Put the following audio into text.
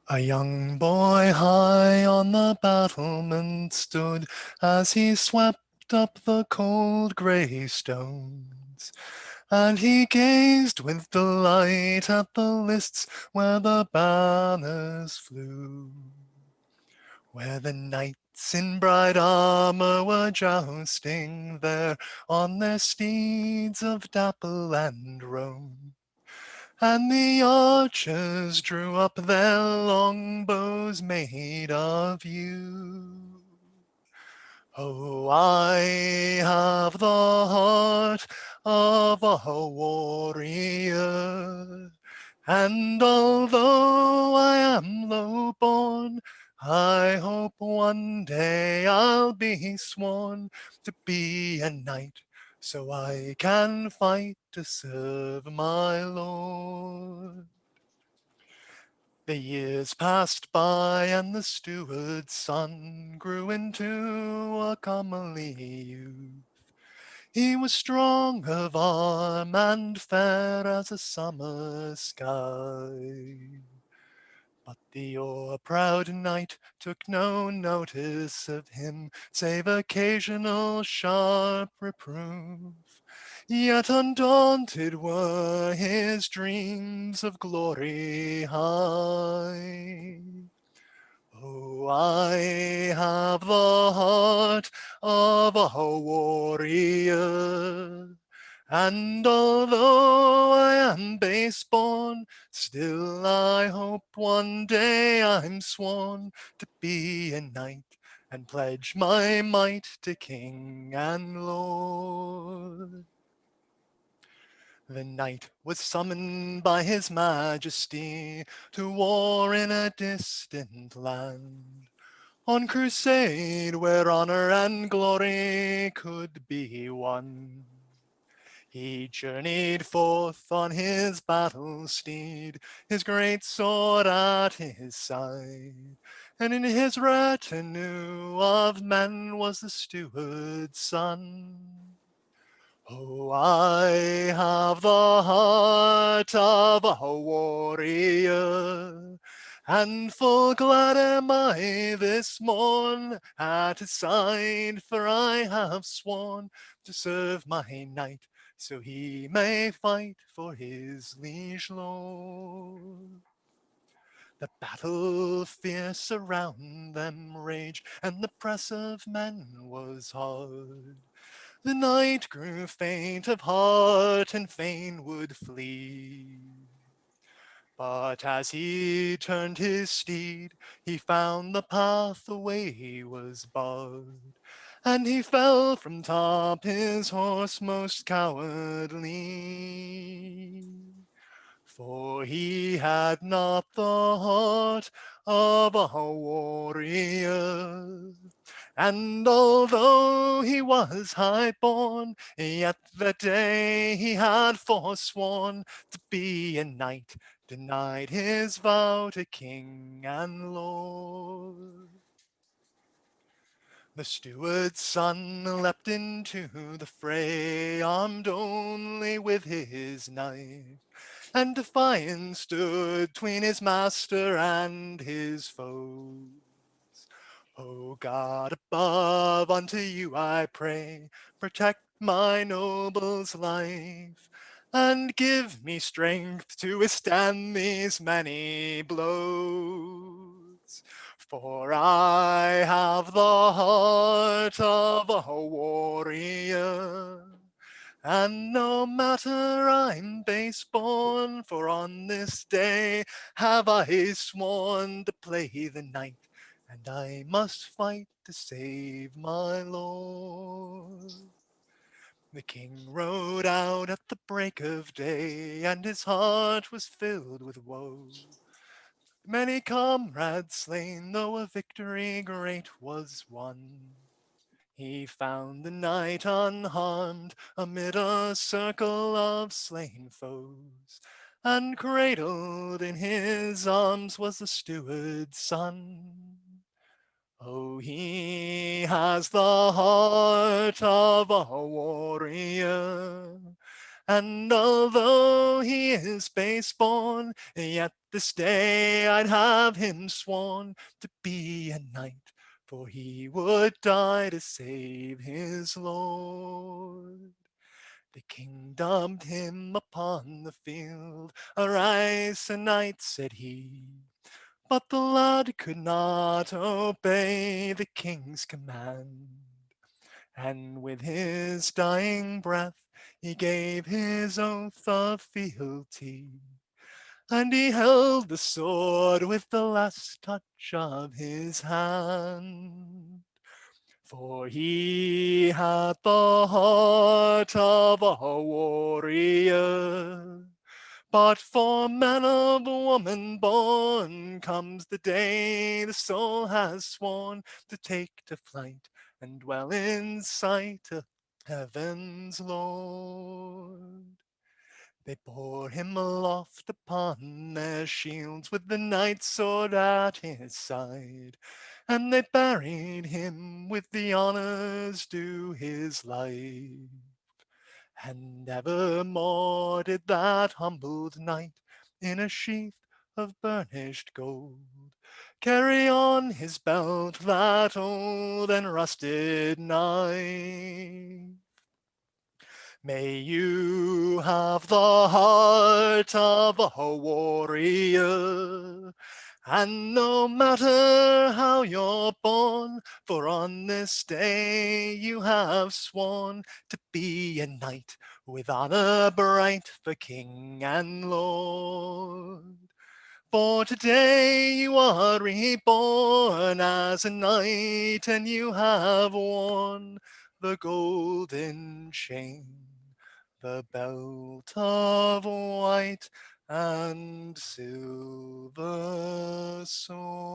A young boy high on the battlement stood as he swept up the cold grey stones, and he gazed with delight at the lists where the banners flew, where the knights in bright armour were jousting there on their steeds of dapple and roan. And the archers drew up their long bows made of yew. Oh, I have the heart of a warrior, and although I am low born, I hope one day I'll be sworn to be a knight, so I can fight to serve my lord. The years passed by, and the steward's son grew into a comely youth. He was strong of arm and fair as a summer sky. But the o'er-proud knight took no notice of him, save occasional sharp reproof. Yet undaunted were his dreams of glory high. Oh, I have the heart of a warrior, and although I am base born, still I hope one day I'm sworn to be a knight and pledge my might to king and lord. The knight was summoned by his majesty to war in a distant land, on crusade where honor and glory could be won. He journeyed forth on his battle steed, his great sword at his side, and in his retinue of men was the steward's son. Oh, I have the heart of a warrior, and full glad am I this morn at his side, for I have sworn to serve my knight, so he may fight for his liege lord. The battle fierce around them raged, and the press of men was hard. The knight grew faint of heart and fain would flee. But as he turned his steed, he found the pathway was barred, and he fell from top his horse most cowardly. For he had not the heart of a warrior, and although he was high born, yet that day he had forsworn to be a knight, denied his vow to king and lord. The steward's son leapt into the fray, armed only with his knife, and defiance stood between his master and his foes. O God above, unto you I pray, protect my noble's life, and give me strength to withstand these many blows. For I have the heart of a warrior, and no matter I'm base born, for on this day have I sworn to play the knight, and I must fight to save my lord. The king rode out at the break of day, and his heart was filled with woe. Many comrades slain, though a victory great was won. He found the knight unharmed amid a circle of slain foes, and cradled in his arms was the steward's son. Oh, he has the heart of a warrior, and although he is base born, yet this day I'd have him sworn to be a knight, for he would die to save his lord. The king dubbed him upon the field, "Arise, a knight," said he. But the lad could not obey the king's command, and with his dying breath he gave his oath of fealty, and he held the sword with the last touch of his hand. For he had the heart of a warrior, but for man of woman born comes the day the soul has sworn to take to flight and dwell in sight of heaven's Lord. They bore him aloft upon their shields with the knight's sword at his side, and they buried him with the honors due his life. And evermore did that humbled knight in a sheath of burnished gold carry on his belt that old and rusted knife. May you have the heart of a warrior, and no matter how you're born, for on this day you have sworn to be a knight with honor bright for king and lord. For today you are reborn as a knight, and you have worn the golden chain, the belt of white and silver sword.